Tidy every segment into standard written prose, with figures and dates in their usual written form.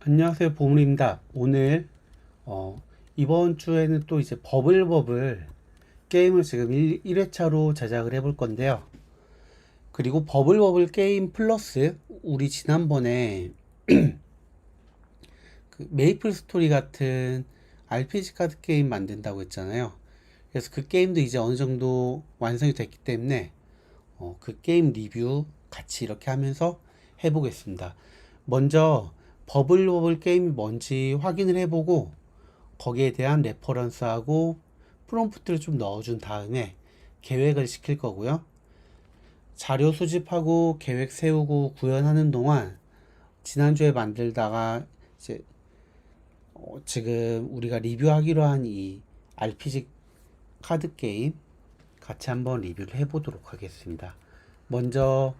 안녕하세요, 보물입니다. 오늘 이번 주에는 또 이제 버블버블 게임을 지금 1회차로 제작을 해볼 건데요. 그리고 버블버블 게임 플러스 우리 지난번에 그 메이플 스토리 같은 RPG 카드 게임 만든다고 했잖아요. 그래서 그 게임도 이제 어느 정도 완성이 됐기 때문에 그 게임 리뷰 같이 이렇게 하면서 해보겠습니다. 먼저 버블버블 게임이 뭔지 확인을 해보고 거기에 대한 레퍼런스하고 프롬프트를 좀 넣어준 다음에 계획을 시킬 거고요. 자료 수집하고 계획 세우고 구현하는 동안 지난주에 만들다가 이제 지금 우리가 리뷰하기로 한 이 RPG 카드 게임 같이 한번 리뷰를 해보도록 하겠습니다. 먼저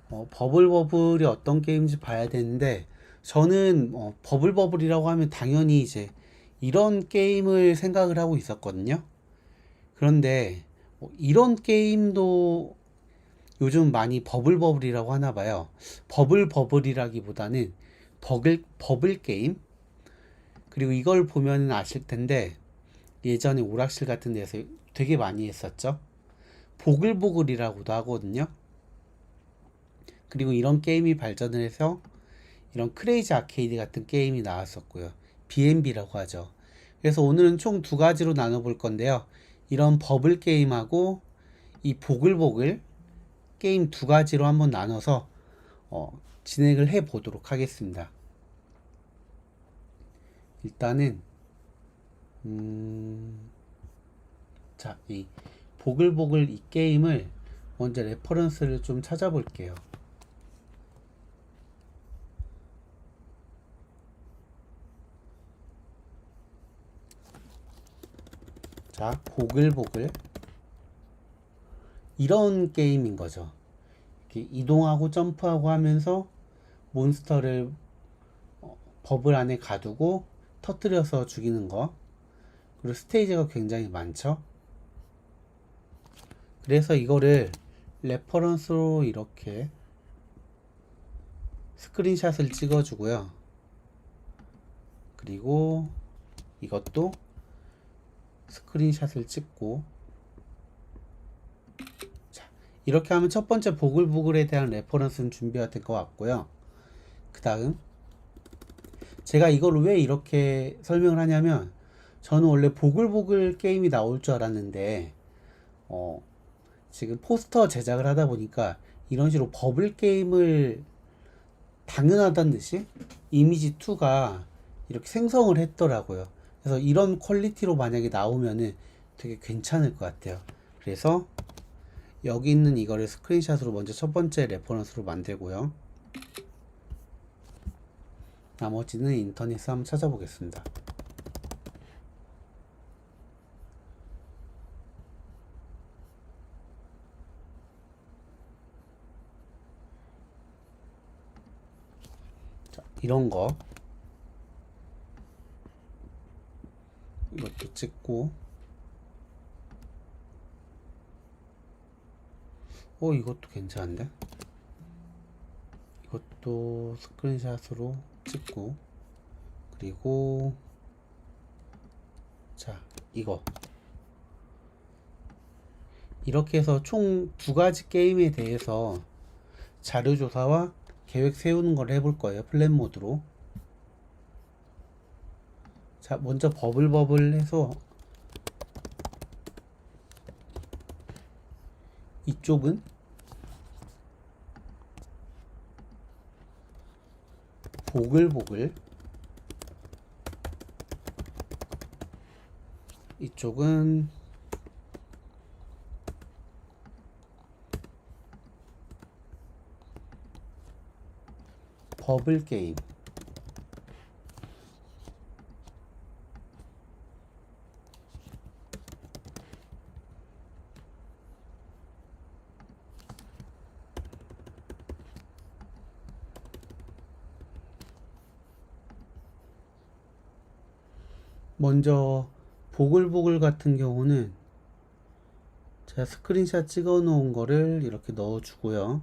버블버블이 어떤 게임인지 봐야 되는데 저는 버블버블이라고 하면 당연히 이제 이런 게임을 생각을 하고 있었거든요. 그런데 이런 게임도 요즘 많이 버블버블이라고 하나 봐요. 버블버블이라기보다는 버블 게임. 그리고 이걸 보면 아실 텐데 예전에 오락실 같은 데서 되게 많이 했었죠. 보글보글이라고도 하거든요. 그리고 이런 게임이 발전을 해서 이런 크레이지 아케이드 같은 게임이 나왔었고요. BNB라고 하죠. 그래서 오늘은 총 두 가지로 나눠볼 건데요. 이런 버블 게임하고 이 보글보글 게임 두 가지로 한번 나눠서 진행을 해 보도록 하겠습니다. 일단은 자, 이 보글보글 이 게임을 먼저 레퍼런스를 좀 찾아볼게요. 자, 보글보글 이런 게임인 거죠. 이렇게 이동하고 점프하고 하면서 몬스터를 버블 안에 가두고 터뜨려서 죽이는 거. 그리고 스테이지가 굉장히 많죠. 그래서 이거를 레퍼런스로 이렇게 스크린샷을 찍어주고요. 그리고 이것도 스크린샷을 찍고, 자, 이렇게 하면 첫 번째 보글보글에 대한 레퍼런스는 준비가 될 것 같고요. 그 다음 제가 이걸 왜 이렇게 설명을 하냐면 저는 원래 보글보글 게임이 나올 줄 알았는데 지금 포스터 제작을 하다 보니까 이런 식으로 버블 게임을 당연하다는 듯이 이미지 2가 이렇게 생성을 했더라고요. 그래서 이런 퀄리티로 만약에 나오면은 되게 괜찮을 것 같아요. 그래서 여기 있는 이거를 스크린샷으로 먼저 첫 번째 레퍼런스로 만들고요. 나머지는 인터넷에서 한번 찾아보겠습니다. 자, 이런 거 이것도 찍고, 이것도 괜찮은데? 이것도 스크린샷으로 찍고, 그리고 자, 이거 이렇게 해서 총 두 가지 게임에 대해서 자료조사와 계획 세우는 걸 해볼 거예요. 플랜 모드로. 자, 먼저 버블버블 해서 이쪽은 보글보글, 이쪽은 버블 게임. 먼저 보글보글 같은 경우는 제가 스크린샷 찍어 놓은 거를 이렇게 넣어 주고요.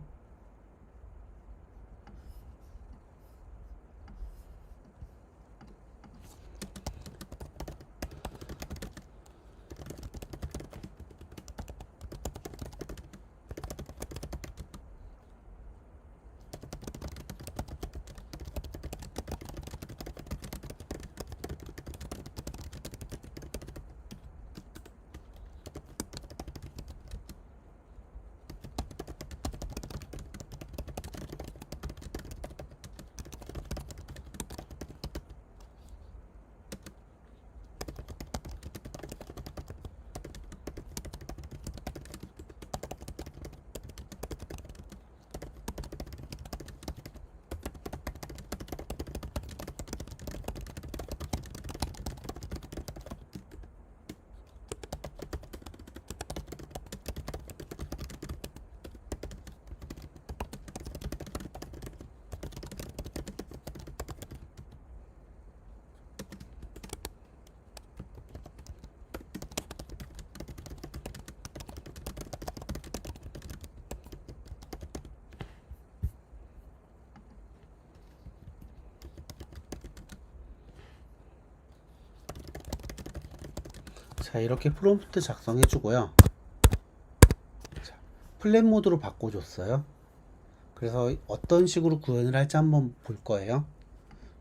자, 이렇게 프롬프트 작성해 주고요. 자, 플랫 모드로 바꿔줬어요. 그래서 어떤 식으로 구현을 할지 한번 볼 거예요.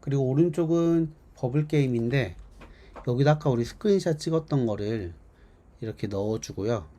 그리고 오른쪽은 버블 게임인데 여기다 아까 우리 스크린샷 찍었던 거를 이렇게 넣어주고요.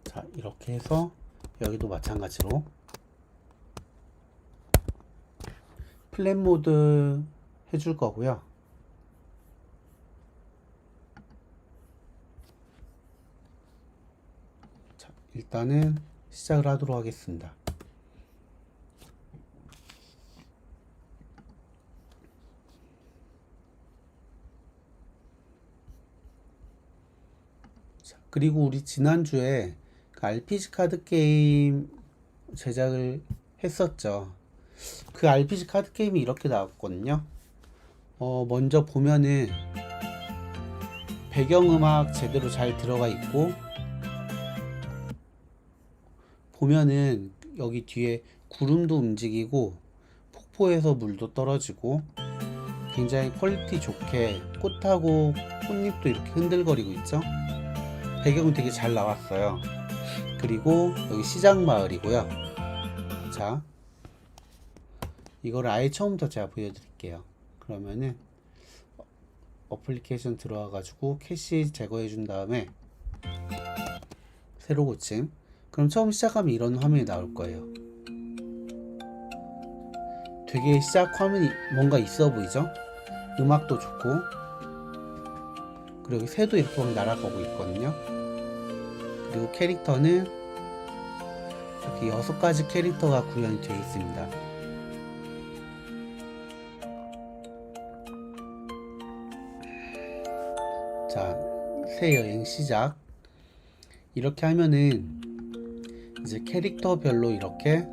자, 이렇게 해서 여기도 마찬가지로 플랫 모드 해줄 거고요. 자, 일단은 시작을 하도록 하겠습니다. 자, 그리고 우리 지난주에 그 RPG 카드 게임 제작을 했었죠. 그 RPG 카드 게임이 이렇게 나왔거든요. 먼저 보면은 배경음악 제대로 잘 들어가 있고, 보면은 여기 뒤에 구름도 움직이고 폭포에서 물도 떨어지고 굉장히 퀄리티 좋게 꽃하고 꽃잎도 이렇게 흔들거리고 있죠. 배경은 되게 잘 나왔어요. 그리고 여기 시장 마을이고요. 자, 이거를 아예 처음부터 제가 보여드릴게요. 그러면은 어플리케이션 들어와 가지고 캐시 제거해 준 다음에 새로 고침. 그럼 처음 시작하면 이런 화면이 나올 거예요. 되게 시작 화면이 뭔가 있어 보이죠? 음악도 좋고, 그리고 여기 새도 이렇게 막 날아가고 있거든요. 그리고 캐릭터는 이렇게 6가지 캐릭터가 구현이 되어 있습니다. 자, 새 여행 시작. 이렇게 하면은 이제 캐릭터별로 이렇게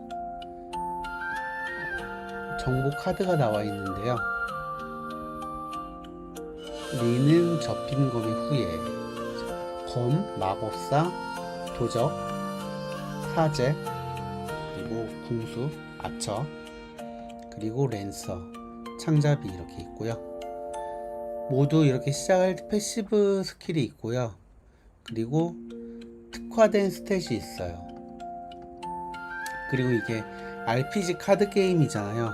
정보 카드가 나와 있는데요. 리는 접힌 검의 후예, 검, 마법사, 도적, 사제, 그리고 궁수, 아처, 그리고 랜서, 창잡이 이렇게 있고요. 모두 이렇게 시작할 때 패시브 스킬이 있고요. 그리고 특화된 스탯이 있어요. 그리고 이게 RPG 카드 게임이잖아요.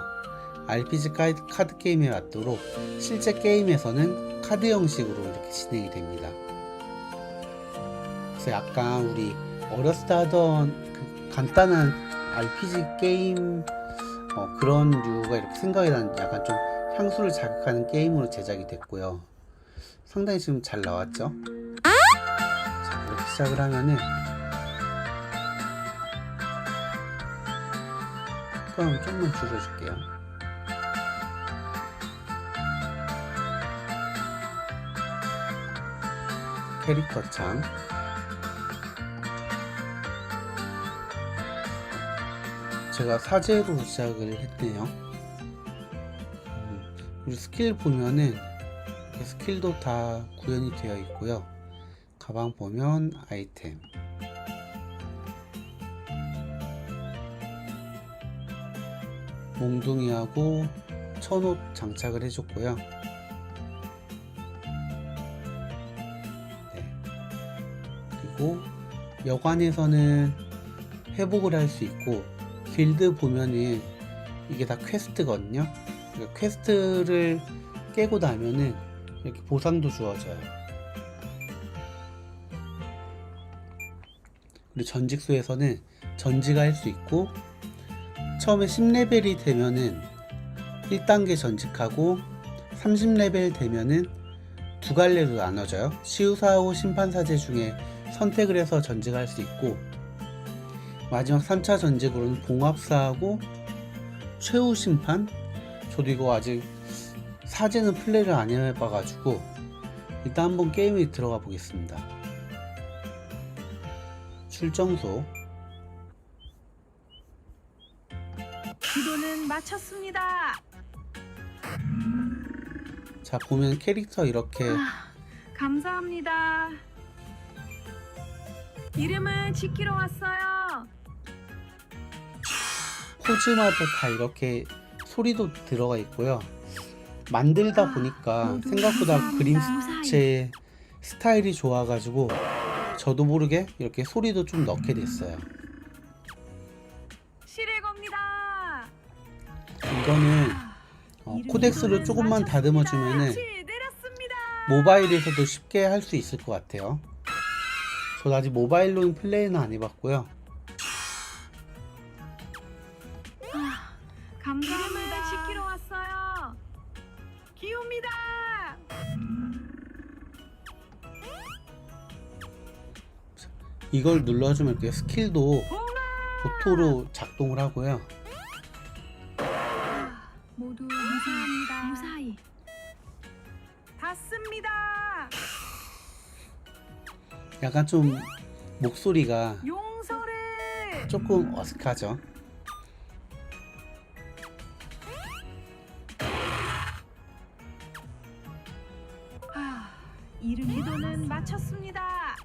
RPG 카드 게임에 맞도록 실제 게임에서는 카드 형식으로 이렇게 진행이 됩니다. 그래서 약간 우리 어렸을 때 하던 그 간단한 RPG 게임 그런 류가 이렇게 생각이 나는, 약간 좀 향수를 자극하는 게임으로 제작이 됐고요. 상당히 지금 잘 나왔죠. 자, 이렇게 시작을 하면은 그럼 좀만 줄여줄게요. 캐릭터 창, 제가 사제로 시작을 했네요. 그리고 스킬 보면은 이렇게 스킬도 다 구현이 되어 있고요. 가방 보면 아이템, 몽둥이하고 천옷 장착을 해줬고요. 네. 그리고 여관에서는 회복을 할 수 있고, 길드 보면은 이게 다 퀘스트거든요. 그러니까 퀘스트를 깨고 나면은 이렇게 보상도 주어져요. 그리고 전직수에서는 전지가 할 수 있고, 처음에 10레벨이 되면은 1단계 전직하고 30레벨 되면은 두 갈래로 나눠져요. 시우사하고 심판사제 중에 선택을 해서 전직할 수 있고, 마지막 3차 전직으로는 봉합사하고 최후 심판? 저도 이거 아직 사제는 플레이를 안 해봐가지고 일단 한번 게임에 들어가 보겠습니다. 출정소. 기도는 마쳤습니다. 자, 보면 캐릭터 이렇게 감사합니다. 이름은 지키러 왔어요. 포즈마다 다 이렇게 소리도 들어가 있고요. 만들다 보니까 모두 생각보다 감사합니다. 그림 제 스타일이 좋아가지고 저도 모르게 이렇게 소리도 좀 넣게 됐어요. 실을 겁니다. 이거는 코덱스를 조금만 다듬어 주면은 모바일에서도 쉽게 할 수 있을 것 같아요. 저도 아직 모바일로는 플레이는 안 해봤고요. 감사합니다. 지키러 왔어요. 기웁니다. 이걸 눌러주면 이렇게 스킬도 봉화. 오토로 작동을 하고요. 모두 감사합니다. 무사히. 받습니다. 약간 좀 목소리가 용서를. 조금 어색하죠. 기도는 마쳤습니다.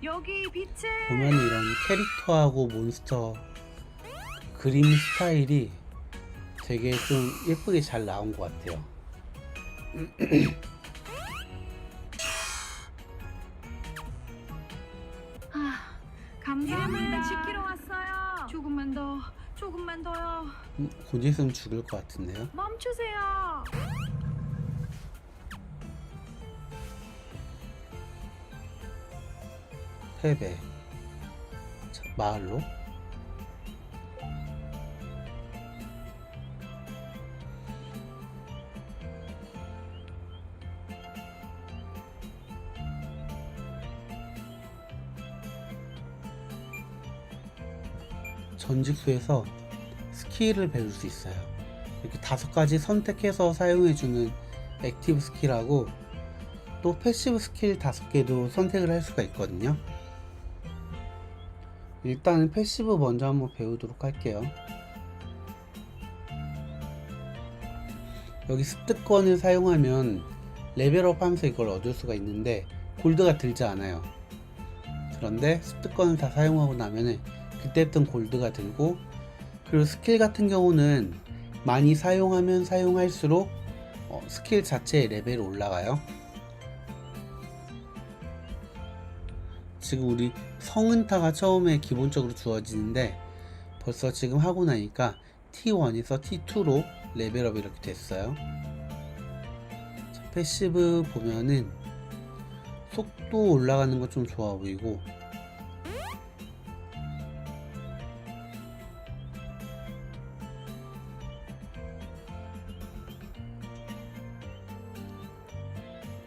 여기 빛을. 보면 이런 캐릭터하고 몬스터 그림 스타일이 되게 좀 예쁘게 잘 나온 것 같아요. 감사합니다. 이름을 지키러 왔어요. 조금만 더요. 곧 있으면 죽을 것 같은데요. 멈추세요. 패배. 자, 마을로. 전직수에서 스킬을 배울 수 있어요. 이렇게 5가지 선택해서 사용해주는 액티브 스킬하고 또 패시브 스킬 5개도 선택을 할 수가 있거든요. 일단 패시브 먼저 한번 배우도록 할게요. 여기 습득권을 사용하면 레벨업 하면서 이걸 얻을 수가 있는데 골드가 들지 않아요. 그런데 습득권을 다 사용하고 나면은 그때부터 골드가 들고, 그리고 스킬 같은 경우는 많이 사용하면 사용할수록 스킬 자체의 레벨이 올라가요. 지금 우리 성은타가 처음에 기본적으로 주어지는데 벌써 지금 하고 나니까 T1에서 T2로 레벨업이 이렇게 됐어요. 자, 패시브 보면은 속도 올라가는 거 좀 좋아 보이고,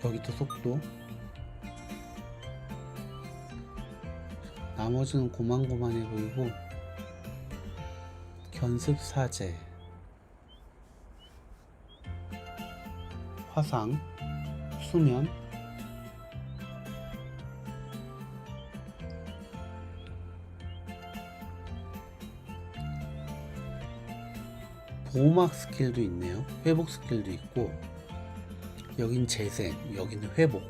여기도 속도, 나머지는 고만고만해 보이고, 견습사제, 화상, 수면, 보호막 스킬도 있네요. 회복 스킬도 있고, 여긴 재생, 여기는 회복.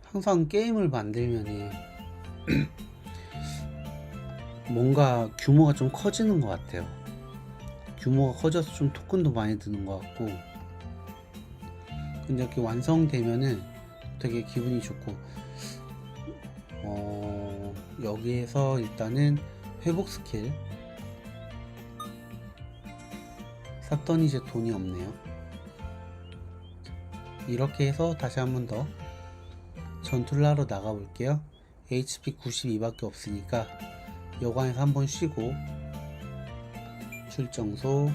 항상 게임을 만들면은 뭔가 규모가 좀 커지는 것 같아요. 규모가 커져서 좀 토큰도 많이 드는 것 같고, 근데 이렇게 완성되면은 되게 기분이 좋고, 여기에서 일단은 회복 스킬 샀더니 이제 돈이 없네요. 이렇게 해서 다시 한 번 더 전투를 하러 나가 볼게요. HP 92밖에 없으니까 여관에서 한번 쉬고 출정소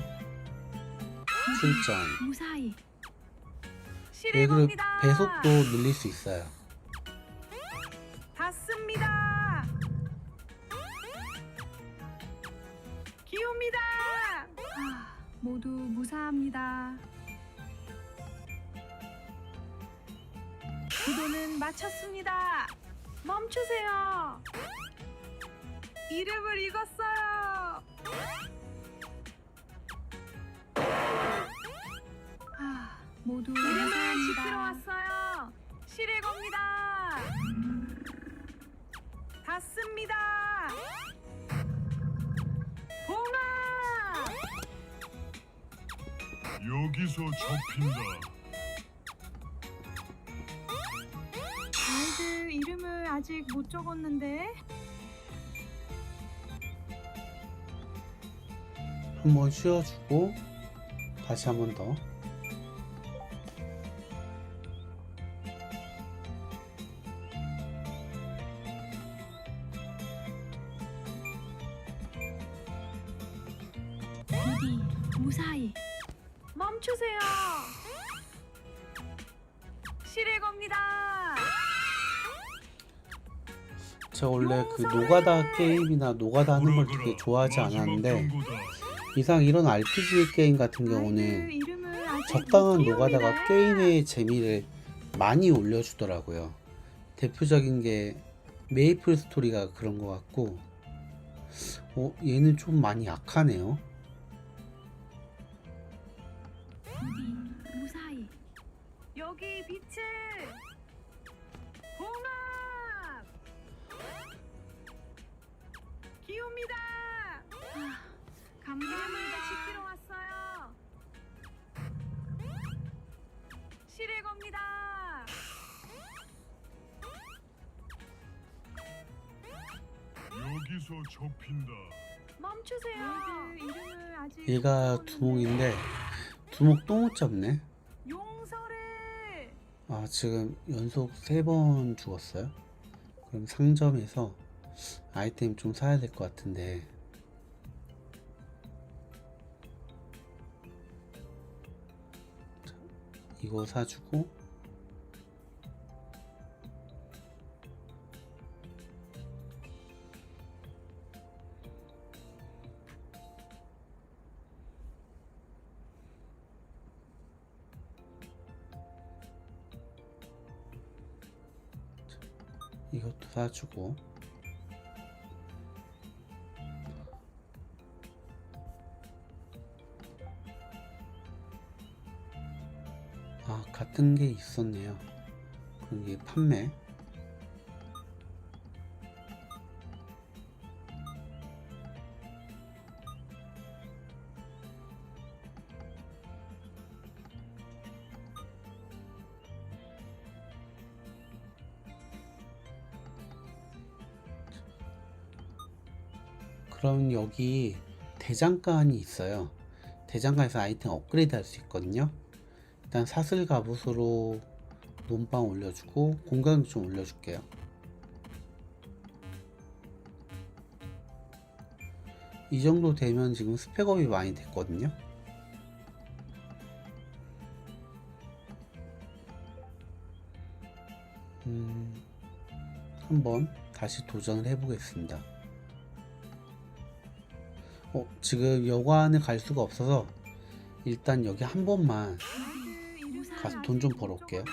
출전. 무사히. 여기로 실행합니다. 배속도 늘릴 수 있어요. 닿습니다. 기옵니다. 모두 무사합니다. 구도는 마쳤습니다. 멈추세요. 이름을 읽었어요. 모두 이름을 지키러 왔어요. 실에 겁니다. 닿습니다. 봉아! 여기서 접힌다. 아이들 이름을 아직 못 적었는데. 한번 쉬어주고 다시 한 번 더. 부디 무사히. 멈추세요. 실에 겁니다. 제가 원래 그 노가다 게임이나 노가다 하는 걸 되게 좋아하지 않았는데 이상 이런 RPG 게임 같은 아이들 경우는 이름을 아직 적당한 못 노가다가 기억니다. 게임의 재미를 많이 올려주더라고요. 대표적인 게 메이플 스토리가 그런 것 같고, 얘는 좀 많이 약하네요. 부디 무사히. 여기 빛을. 봉합. 기옵니다. 감사합니다. 지키러 왔어요. 실에 겁니다. 여기서 접힌다. 멈추세요. 이름을 아직 얘가 못 두목인데 두목 또 못 잡네. 용서를. 지금 연속 3번 죽었어요. 그럼 상점에서 아이템 좀 사야 될 것 같은데 자, 이거 사주고 이것도 사주고 같은 게 있었네요. 그럼 이게 판매 그럼 여기 대장간이 있어요. 대장간에서 아이템 업그레이드 할 수 있거든요. 일단 사슬 갑옷으로 몸빵 올려주고 공격력 좀 올려줄게요. 이 정도 되면 지금 스펙업이 많이 됐거든요. 한번 다시 도전을 해보겠습니다. 지금 여관을 갈 수가 없어서 일단 여기 한 번만 가서 돈 좀 벌어올게요.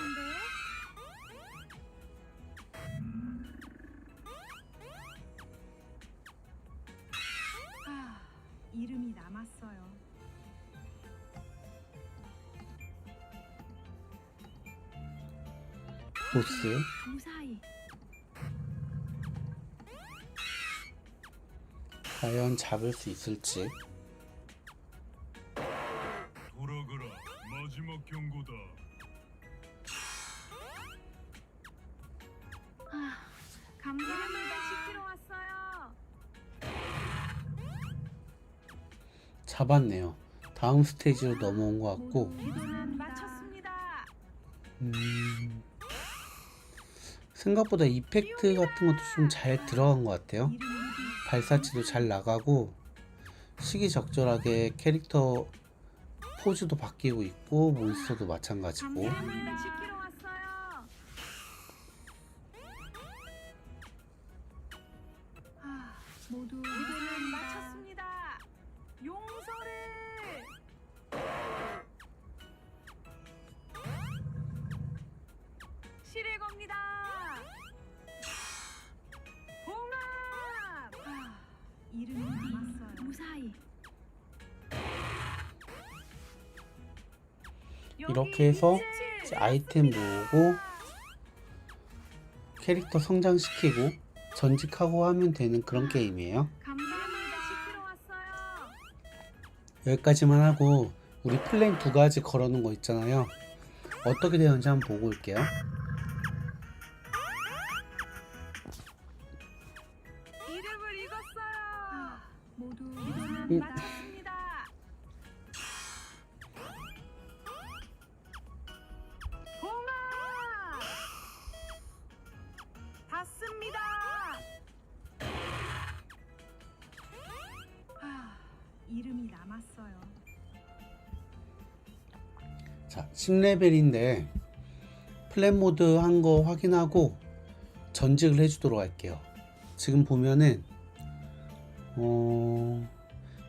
이름이 남았어요. 보스 무사히. 과연 잡을 수 있을지. 돌아가라. 마지막 경고다. 감사합니다. 시키러 왔어요. 잡았네요. 다음 스테이지로 넘어온 것 같고, 기도는 마쳤습니다. 생각보다 이펙트 같은 것도 좀 잘 들어간 것 같아요. 발사치도 잘 나가고 시기적절하게 캐릭터 포즈도 바뀌고 있고 몬스터도 마찬가지고. 감사합니다. 시키러 왔어요. 모두 기도는 마쳤습니다. 용서를. 실에 겁니다. 봉합. 이름이 남았어요. 무사히. 이렇게 해서 이제 아이템 모으고 캐릭터 성장시키고 전직하고 하면 되는 그런 게임이에요. 감사합니다. 시키러 왔어요. 여기까지만 하고 우리 플랜 2가지 걸어놓은 거 있잖아요. 어떻게 되는지 한번 보고 올게요. 이름을 읽었어요. 모두 기도는 마쳤습니다. 봉합 받습니다. 이름이 남았어요. 자, 10레벨인데 플랜 모드 한 거 확인하고 전직을 해주도록 할게요. 지금 보면은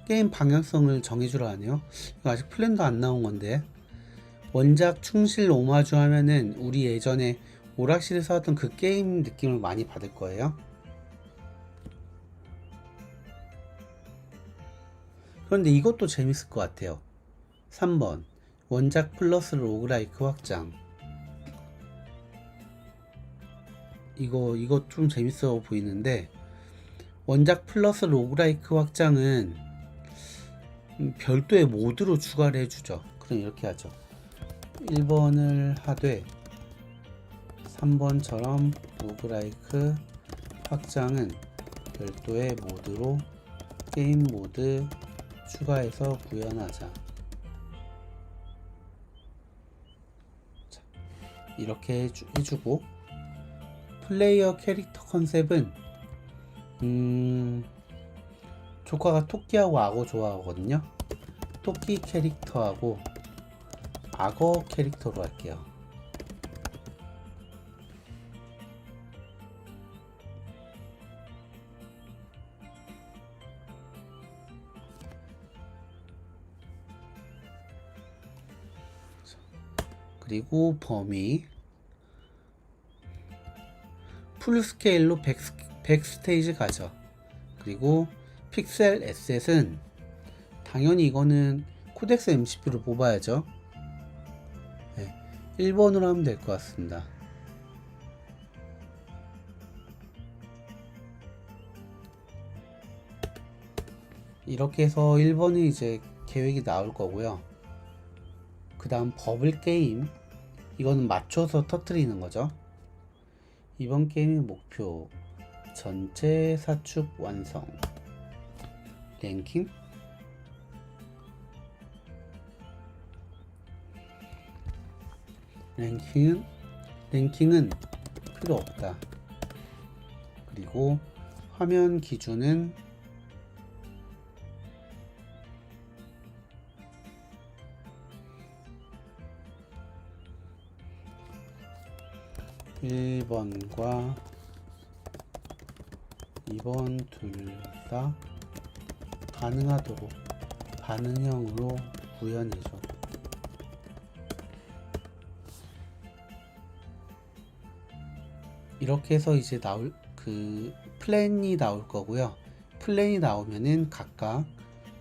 게임 방향성을 정해주라 하네요. 이거 아직 플랜도 안 나온 건데, 원작 충실 오마주 하면은 우리 예전에 오락실에서 하던 그 게임 느낌을 많이 받을 거예요. 그런데 이것도 재밌을 것 같아요. 3번 원작 플러스 로그라이크 확장. 이거 좀 재밌어 보이는데, 원작 플러스 로그라이크 확장은 별도의 모드로 추가를 해주죠. 그럼 이렇게 하죠. 1번을 하되 3번처럼 로그라이크 확장은 별도의 모드로 게임 모드 추가해서 구현하자. 자, 이렇게 해주고, 플레이어 캐릭터 컨셉은 조카가 토끼하고 악어 좋아하거든요. 토끼 캐릭터하고 악어 캐릭터로 할게요. 그리고 범위 풀스케일로 100스테이지 가죠. 그리고 픽셀 에셋은 당연히 이거는 코덱스 MCP로 뽑아야죠. 네, 1번으로 하면 될 것 같습니다. 이렇게 해서 1번이 이제 계획이 나올 거고요. 그 다음 버블 게임, 이거는 맞춰서 터트리는 거죠. 이번 게임의 목표 전체 사축 완성. 랭킹 랭킹은 필요 없다. 그리고 화면 기준은 (1번과) (2번) 둘 다 가능하도록 반응형으로 구현해줘. 이렇게 해서 이제 나올 플랜이 나올 거고요. 플랜이 나오면은 각각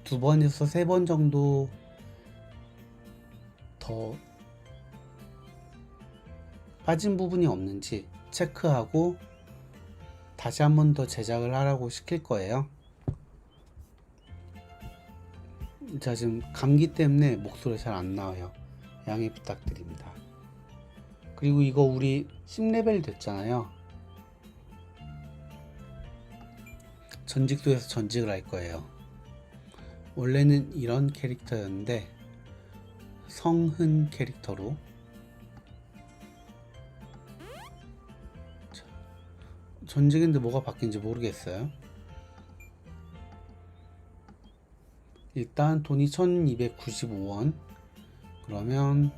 2번에서 3번 정도 더 빠진 부분이 없는지 체크하고 다시 한 번 더 제작을 하라고 시킬 거예요. 자, 지금 감기 때문에 목소리 잘 안 나와요. 양해 부탁드립니다. 그리고 이거 우리 10레벨 됐잖아요. 전직도에서 전직을 할 거예요. 원래는 이런 캐릭터였는데 성흔 캐릭터로. 자, 전직인데 뭐가 바뀐지 모르겠어요. 일단 돈이 1295원. 그러면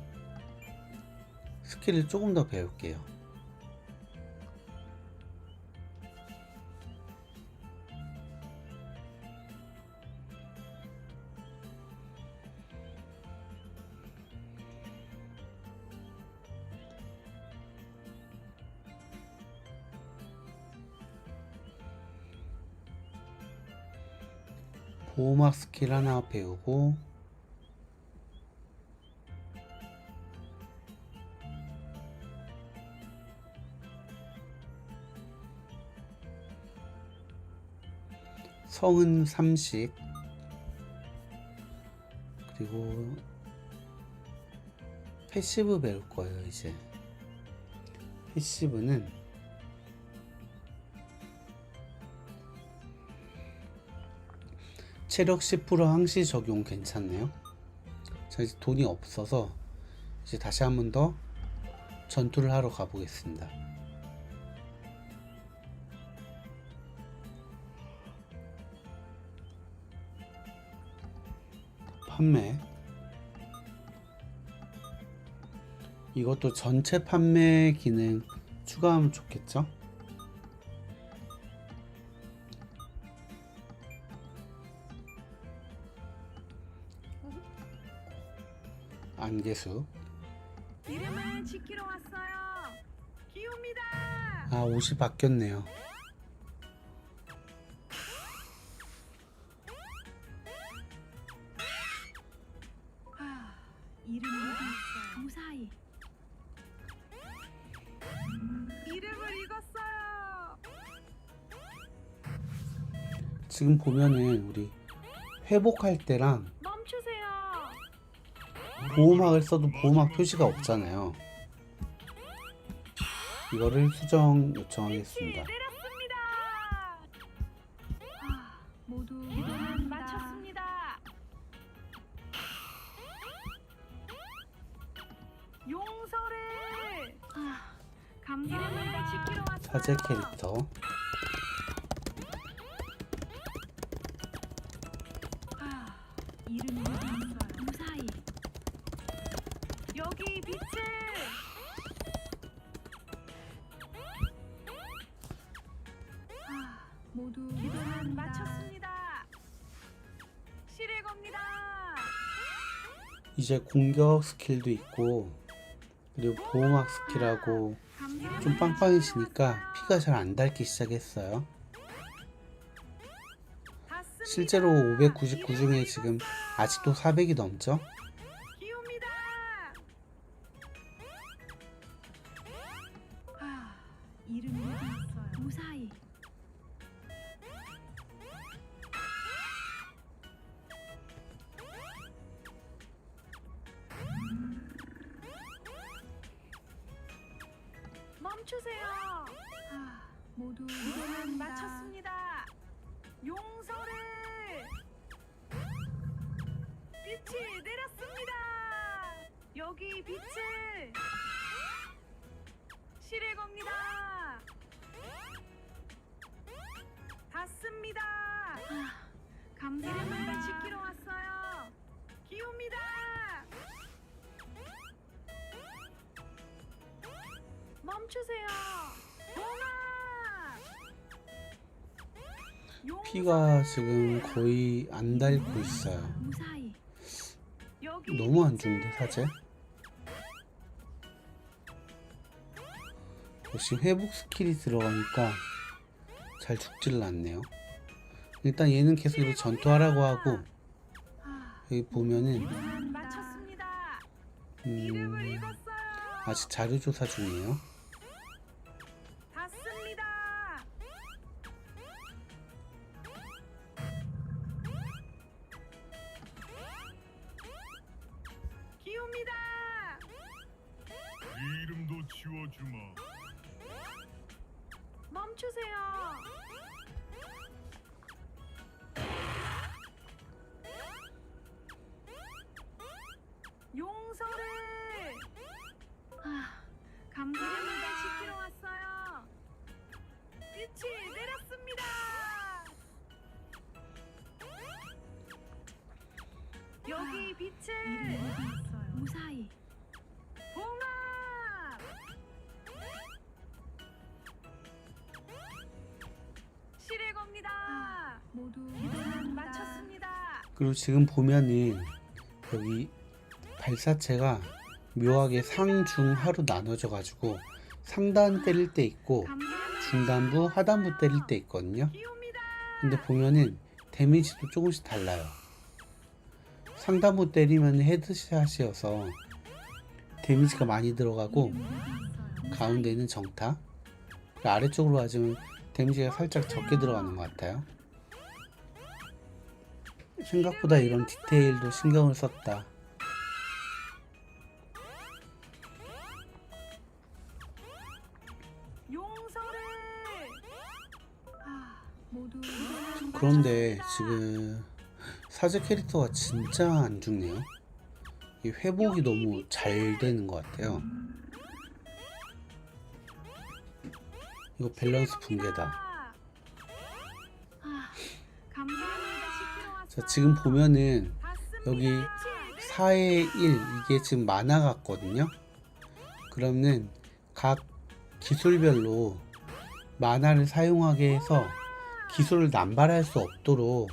스킬을 조금 더 배울게요. 보호막 스킬 하나 배우고, 성은 30, 그리고 패시브 배울 거예요. 이제 패시브는 체력 10% 항시 적용 괜찮네요. 자, 이제 돈이 없어서 이제 다시 한 번 더 전투를 하러 가보겠습니다. 판매. 이것도 전체 판매 기능 추가하면 좋겠죠? 안개수. 이름을 지키러 왔어요. 기웁니다. 아, 옷이 바뀌었네요. 이름이 무사히. 이름을 읽었어요. 지금 보면은 우리 회복할 때랑 멈추세요. 보호막을 써도 보호막 표시가 없잖아요. 이거를 수정 요청하겠습니다. 내렸습니다. 모두 기도는 마쳤습니다. 용서를. 감사합니다. 지키러 왔어요. 사제 캐릭터. 이름이 무사히. 여기 빛을. 모두 기도는 마쳤습니다. 실에 겁니다. 이제 공격 스킬도 있고, 그리고 보호막 스킬하고 좀 빵빵해지니까 피가 잘 안 닳기 시작했어요. 실제로 599 중에 지금 아직도 400이 넘죠? 기웁니다. 이름이 있어요. 무사히. 멈추세요. 모두 기도는 마쳤습니다. 용서를. 빛이 내렸습니다. 여기 빛을. 실에 겁니다. 닿습니다. 감사합니다. 지키러 왔어요. 기웁니다. 멈추세요. 봉합. 피가 지금 거의 안 닳고 있어요. 무사히. 여기 너무 안 좋은데, 사제? 역시 회복 스킬이 들어가니까 잘 죽질 않네요. 일단 얘는 계속 이렇게 전투하라고 하고, 여기 보면은 마쳤습니다. 이름을 읽었어요. 아직 자료 조사 중이에요. 닿습니다. 기웁니다. 이 이름도 지워주마. 멈추세요. 용서를. 아, 감사합니다. 지키러 왔어요. 빛이 내렸습니다. 여기 빛을 무사히. 봉합. 실의 겁니다. 모두 기도는 마쳤습니다. 그리고 지금 보면은 여기 발사체가 묘하게 상중하로 나눠져 가지고 상단 때릴 때 있고 감사합니다. 중단부 하단부 때릴 때 있거든요. 비옵니다. 근데 보면은 데미지도 조금씩 달라요. 상단부 때리면 헤드샷이어서 데미지가 많이 들어가고 가운데는 정타, 아래쪽으로 맞으면 데미지가 살짝 적게 들어가는 것 같아요. 생각보다 이런 디테일도 신경을 썼다. 용서를. 아, 모두 그런데 지금 사제 캐릭터가 진짜 안 죽네요. 이 회복이 너무 잘 되는 것 같아요. 이거 밸런스 붕괴다. 아, 감사합니다. 지키러 왔어요. 자, 지금 보면은 봤습니다. 여기 빛이 4의 1 이게 지금 만화 같거든요. 그러면 각 기술별로 만화를 사용하게 해서 기술을 남발할 수 없도록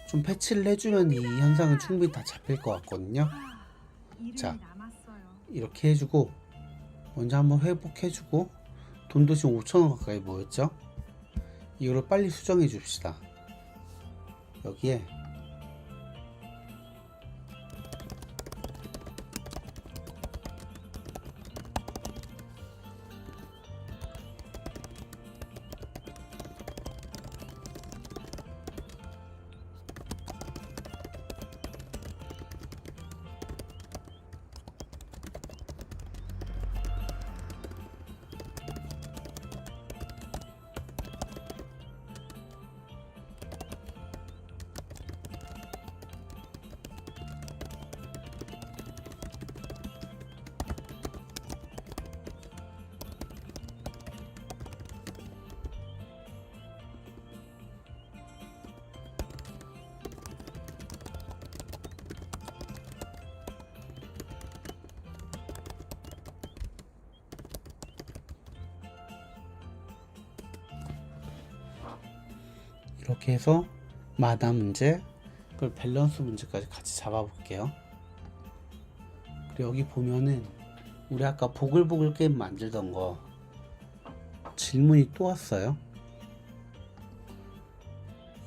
좀 패치를 해주면 이 현상은 충분히 다 잡힐 것 같거든요. 이름이 자. 남았어요. 이렇게 해주고 먼저 한번 회복해주고 돈도 지금 5,000원 가까이 모였죠. 이거를 빨리 수정해 줍시다. 여기에 이렇게 해서 마다 문제, 그리고 밸런스 문제까지 같이 잡아볼게요. 그리고 여기 보면은 우리 아까 보글보글 게임 만들던 거 질문이 또 왔어요.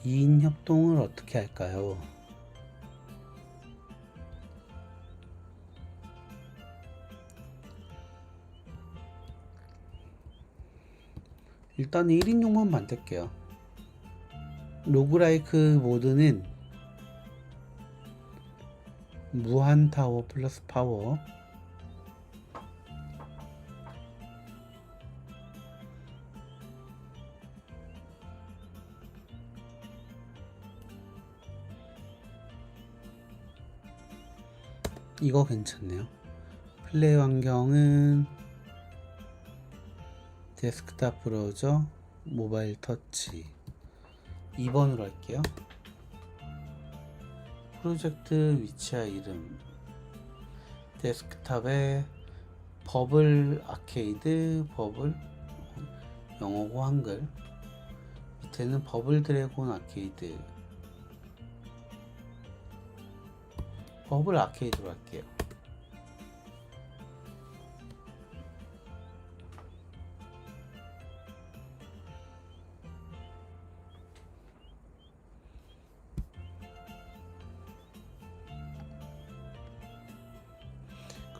2인 협동을 어떻게 할까요? 일단 1인용만 만들게요. 로그라이크 모드는 무한 타워 플러스 파워, 이거 괜찮네요. 플레이 환경은 데스크탑 브라우저, 모바일 터치. 2번으로 할게요. 프로젝트 위치와 이름, 데스크탑에 버블 아케이드, 버블 영어고 한글, 밑에는 버블 드래곤 아케이드, 버블 아케이드로 할게요.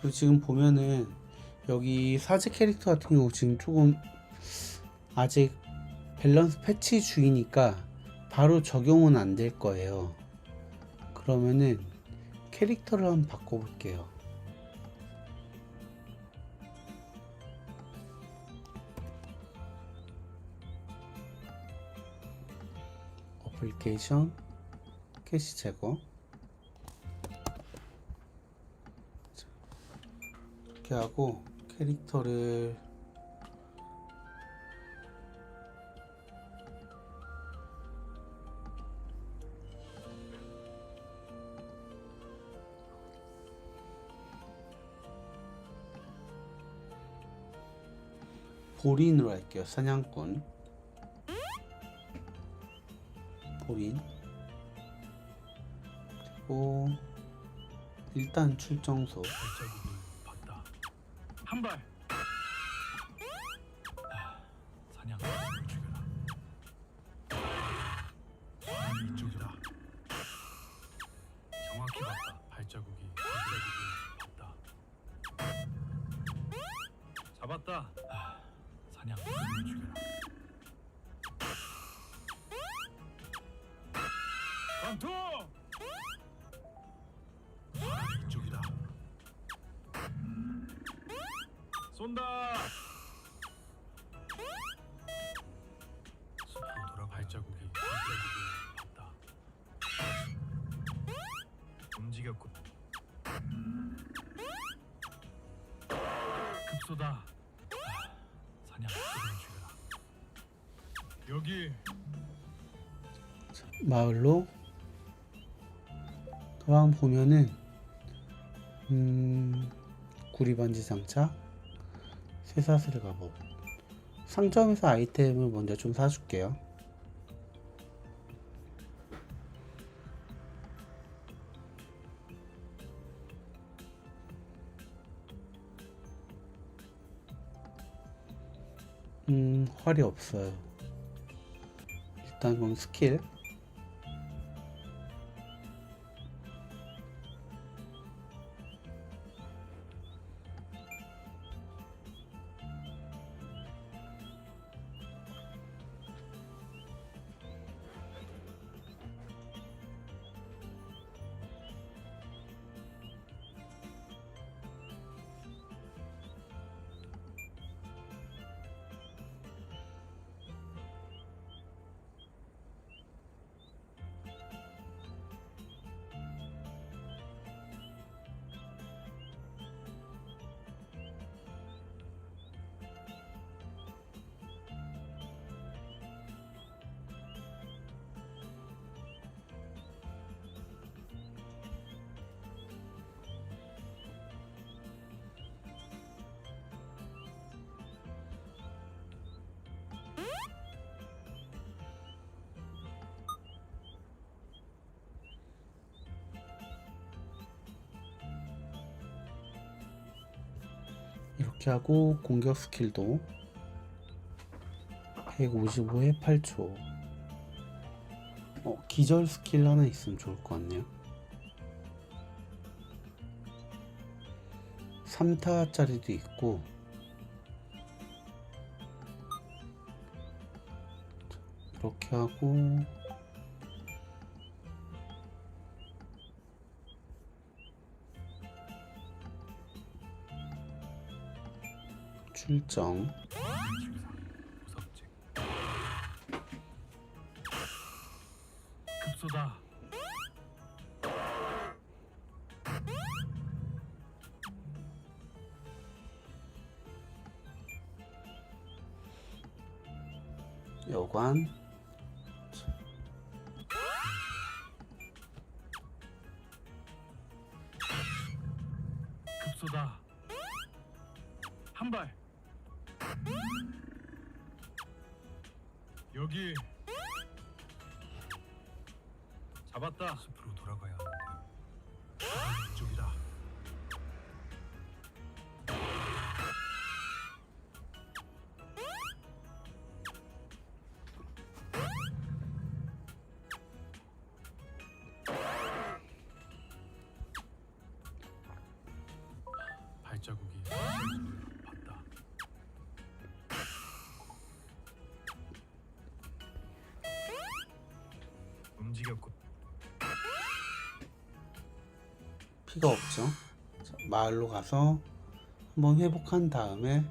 그리고 지금 보면은 여기 사제 캐릭터 같은 경우 지금 조금 아직 밸런스 패치 중이니까 바로 적용은 안 될 거예요. 그러면은 캐릭터를 한번 바꿔볼게요. 어플리케이션, 캐시 제거. 이렇게 하고 캐릭터를 보린으로 할게요. 사냥꾼 보린. 그리고 일단 출정소. 발자국을 봤다. 한 발. 사냥 죽여라. 이쪽이다. 정확히 봤다. 발자국을 봤다. 잡았다. 사냥 죽여라. 관통. 이쪽이다. 쏜다. 숲으로 돌아 발자국을 봤다. 움직였군. 급소다. 사냥 죽여라. 여기 마을로 도랑 보면은 구리반지 장착, 쇠사슬 갑옷. 상점에서 아이템을 먼저 좀 사줄게요. 활이 없어요. 일단 그럼 스킬. 이렇게 하고 공격 스킬도 155에 8초. 기절 스킬 하나 있으면 좋을 것 같네요. 3타짜리도 있고. 이렇게 하고 출정. 무섭지. 급소다. 여관. 급소다. 한 발. 여기 잡았다. 숲으로 돌아가야 하는데. 이쪽이다. 발자국이 봤다. 움직였군. 피가 없죠. 자, 마을로 가서 한번 회복한 다음에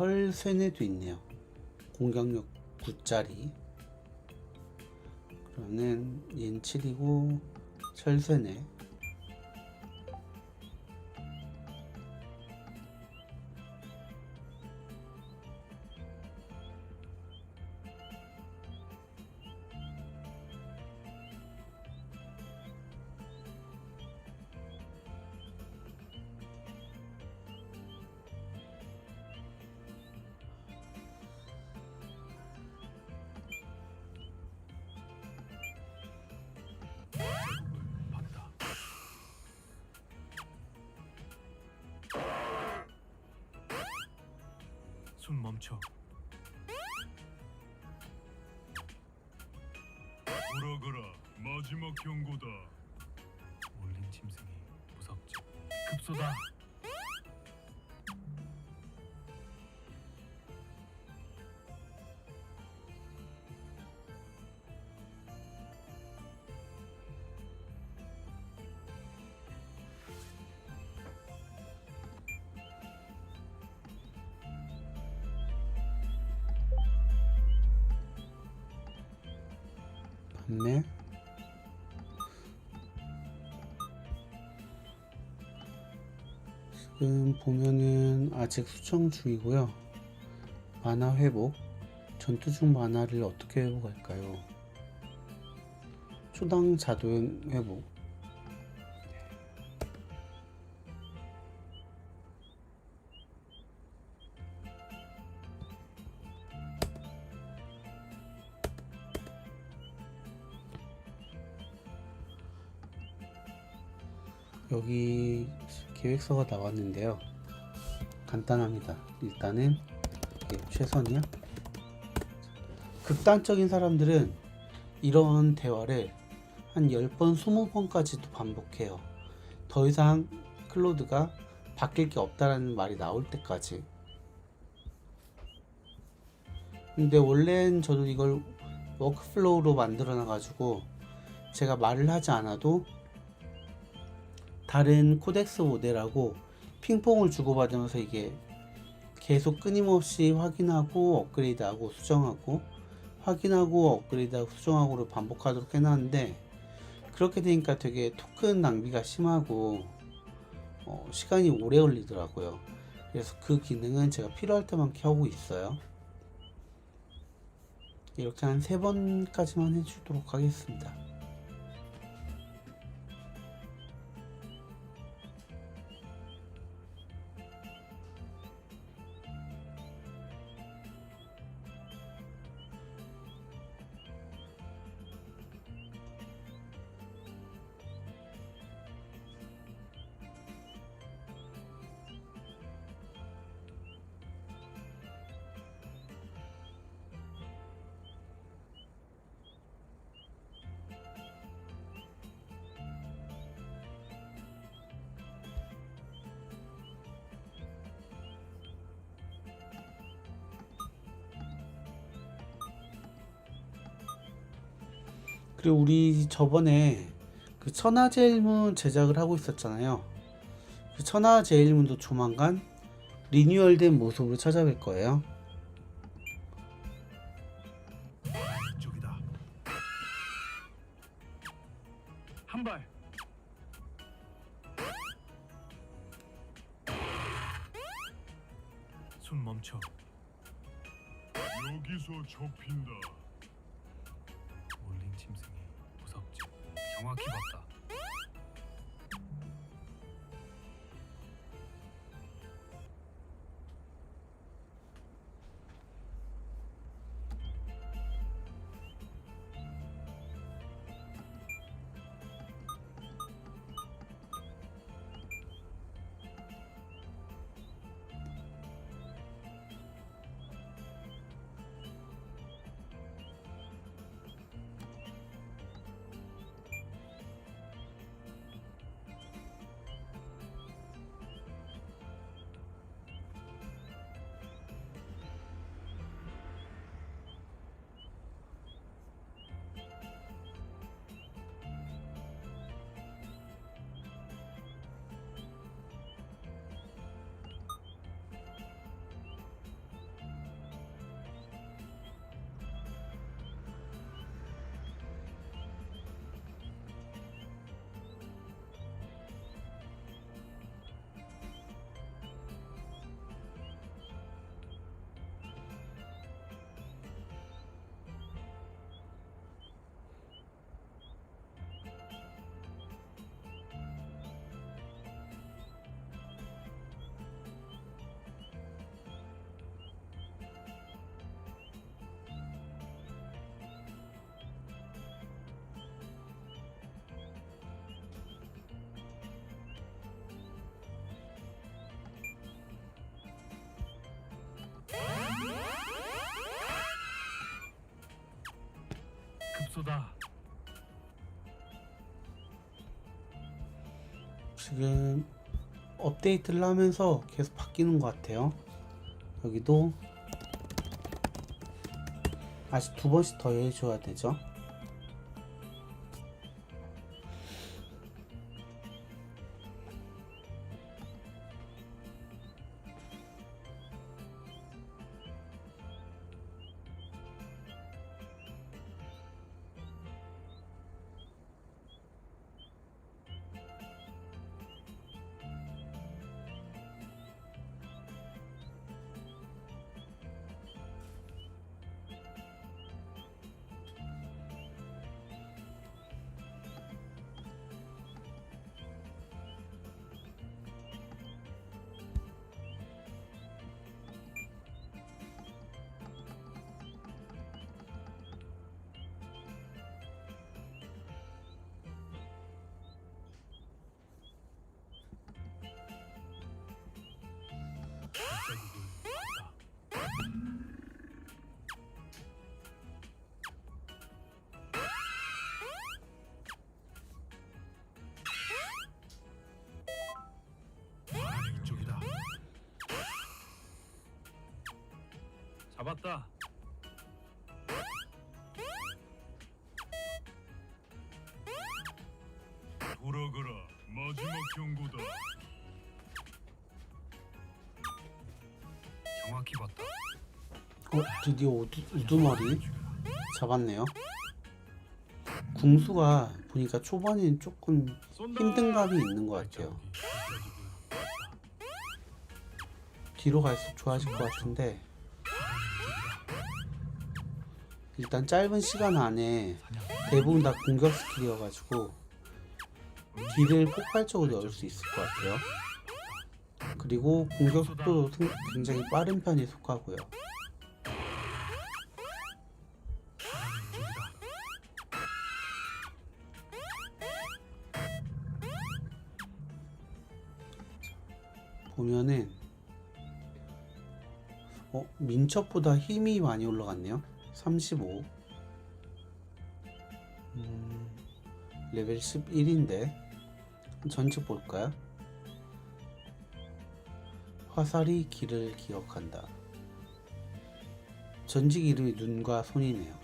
철쇠뇌도 있네요. 공격력 9짜리. 그러면 얘는 7이고 철쇠뇌. 자국을 봤다. 손 멈춰. 돌아가라. 마지막 경고다. 몰린 짐승이 무섭지. 급소다. 판매. 지금 보면은 아직 수정 중이고요. 만화 회복. 전투 중 만화를 어떻게 회복할까요? 초당 자동 회복. 여기 계획서가 나왔는데요. 간단합니다. 일단은 이게 최선이야. 극단적인 사람들은 이런 대화를 한 10번, 20번까지도 반복해요. 더 이상 클로드가 바뀔 게 없다라는 말이 나올 때까지. 근데 원래는 저도 이걸 워크플로우로 만들어 놔가지고 제가 말을 하지 않아도 다른 코덱스 모델하고 핑퐁을 주고받으면서 이게 계속 끊임없이 확인하고 업그레이드하고 수정하고 확인하고 업그레이드하고 수정하고를 반복하도록 해놨는데, 그렇게 되니까 되게 토큰 낭비가 심하고 시간이 오래 걸리더라고요. 그래서 그 기능은 제가 필요할 때만 켜고 있어요. 이렇게 한 3번까지만 해주도록 하겠습니다. 그리고 우리 저번에 그 천하제일문 제작을 하고 있었잖아요. 그 천하제일문도 조만간 리뉴얼된 모습으로 찾아뵐 거예요. 이쪽이다. 한 발. 손 멈춰. 여기서 접힌다. 몰린 짐승이 무섭지. 정확히 봤다. 지금 업데이트를 하면서 계속 바뀌는 것 같아요. 여기도 아직 2번씩 더 해줘야 되죠. 발자국을 봤다. 바람이 이쪽이다. 잡았다. 돌아가라. 마지막 경고다. 정확히 봤다. 드디어 우두머리 잡았네요. 궁수가 보니까 초반엔 조금 쏜다. 힘든 감이 있는 것 같아요. 발자국을 봤다. 뒤로 갈수록 좋아질 것 같은데 일단 짧은 시간 안에 대부분 다 공격 스킬이어가지고 딜을 폭발적으로 넣을 수 있을 것 같아요. 그리고 공격 속도도 굉장히 빠른 편에 속하고요. 이쪽이다. 보면은 민첩보다 힘이 많이 올라갔네요. 35 레벨 11인데 전체 볼까요? 화살이 길을 기억한다. 전직 이름이 눈과 손이네요.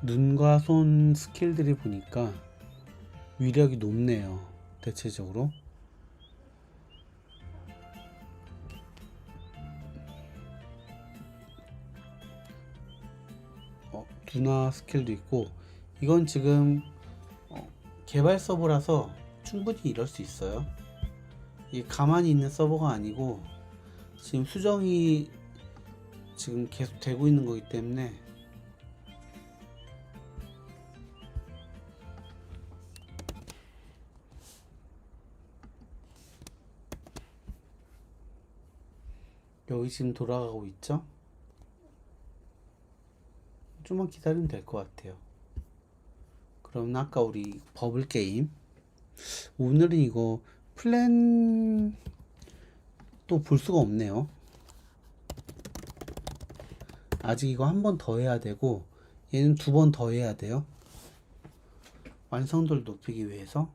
눈과 손 스킬들이 보니까 위력이 높네요. 대체적으로. 두나 스킬도 있고 이건 지금 개발 서버라서 충분히 이럴 수 있어요. 이게 가만히 있는 서버가 아니고 지금 수정이 지금 계속 되고 있는 거기 때문에 여기 지금 돌아가고 있죠? 좀만 기다리면 될 것 같아요. 그럼 아까 우리 버블 게임 오늘은 이거 플랜 또 볼 수가 없네요. 아직 이거 한 번 더 해야 되고 얘는 2번 더 해야 돼요. 완성도를 높이기 위해서.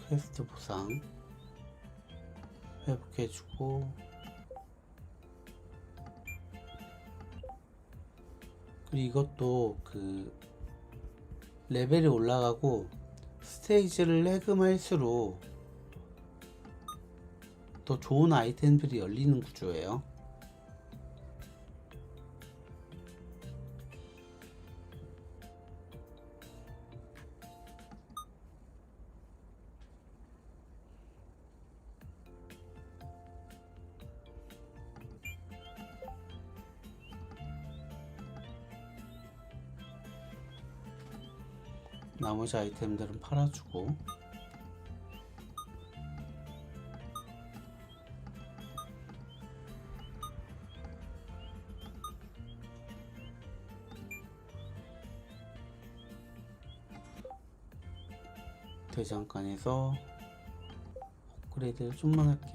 퀘스트 보상 회복해주고, 그리고 이것도 그 레벨이 올라가고 스테이지를 해금할수록 더 좋은 아이템들이 열리는 구조예요. 나머지 아이템들은 팔아주고, 대장간에서 업그레이드를 좀만 할게요.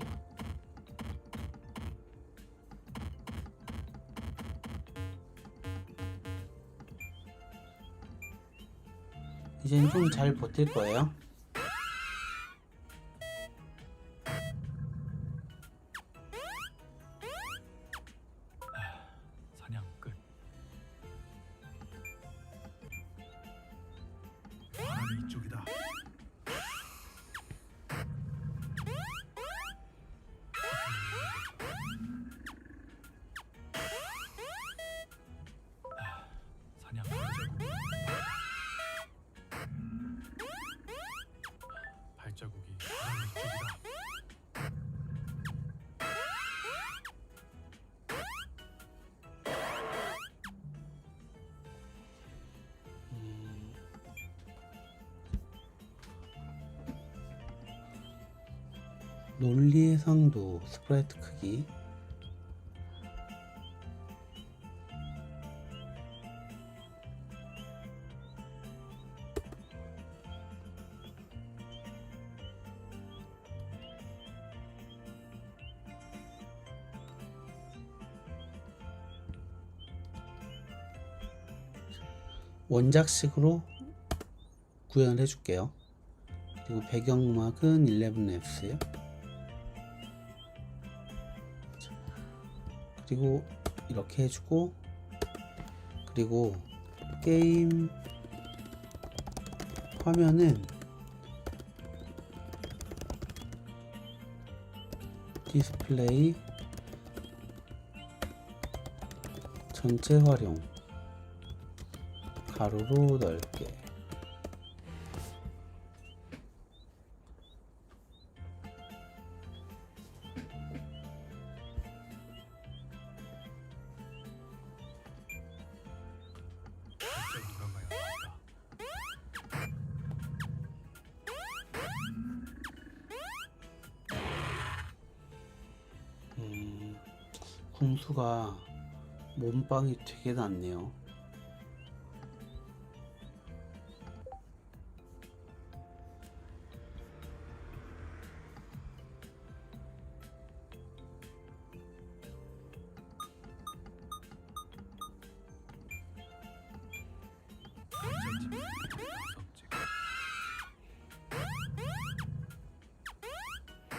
이제는 좀 잘 버틸 거예요. 사냥 끝. 바람이 이쪽이다. 사냥 발자국이 바람 이쪽이다. 논리의 상도, 스프라이트 크기, 원작식으로 구현을 해줄게요. 그리고 배경음악은 11랩스요. 그리고 이렇게 해주고, 그리고 게임 화면은 디스플레이 전체 활용 가로로 넓게. 발자국 돌아가야 한다. 궁수가 몸빵이 되게 낮네요.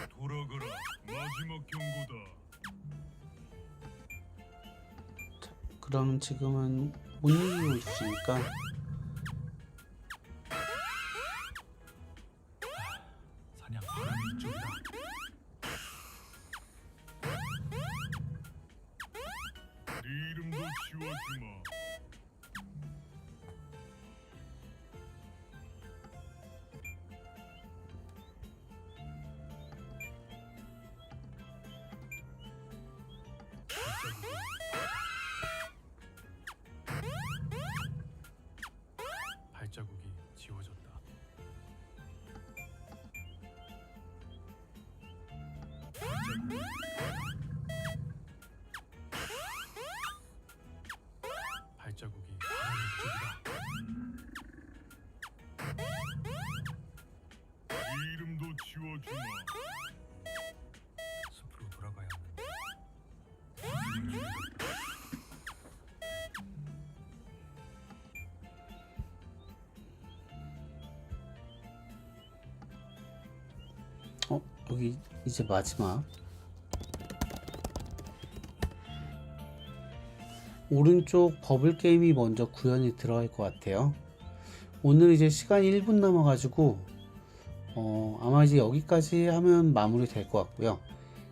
돌아가라. 마지막 경고다. 그럼 지금은 못 이기고 있으니까 사냥 바람이 이쪽이다. 네 이름도 지워주마. 발자국이 지워졌다. 발자국이 바람 이쪽이다. 네 이름도 지워주마. 숲으로 돌아가야 하는데. 여기 이제 마지막. 오른쪽 버블 게임이 먼저 구현이 들어갈 것 같아요. 오늘 이제 시간이 1분 남아가지고 아마 이제 여기까지 하면 마무리 될 것 같고요.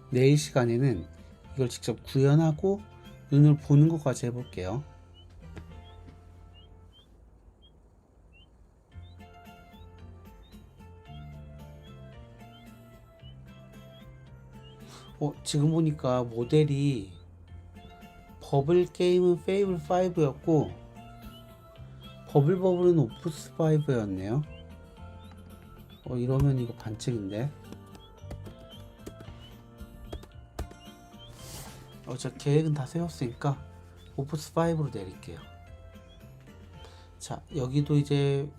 내일 시간에는 이걸 직접 구현하고 눈을 보는 것까지 해볼게요. 지금 보니까 모델이 버블 게임은 페이블 5였고 버블은 오프스 5였네요. 이러면 이거 반칙인데. 저 계획은 다 세웠으니까 오프스 5로 내릴게요. 자, 여기도 이제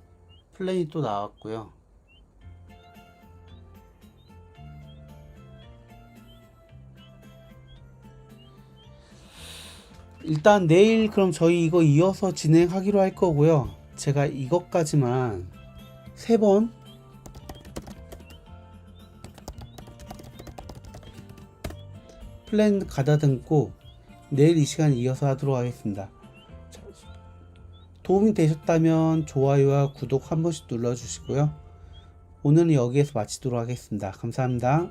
플랜이 또 나왔고요. 일단 내일 그럼 저희 이거 이어서 진행하기로 할 거고요. 제가 이것까지만 3번 플랜 가다듬고 내일 이 시간 이어서 하도록 하겠습니다. 도움이 되셨다면 좋아요와 구독 한 번씩 눌러주시고요. 오늘은 여기에서 마치도록 하겠습니다. 감사합니다.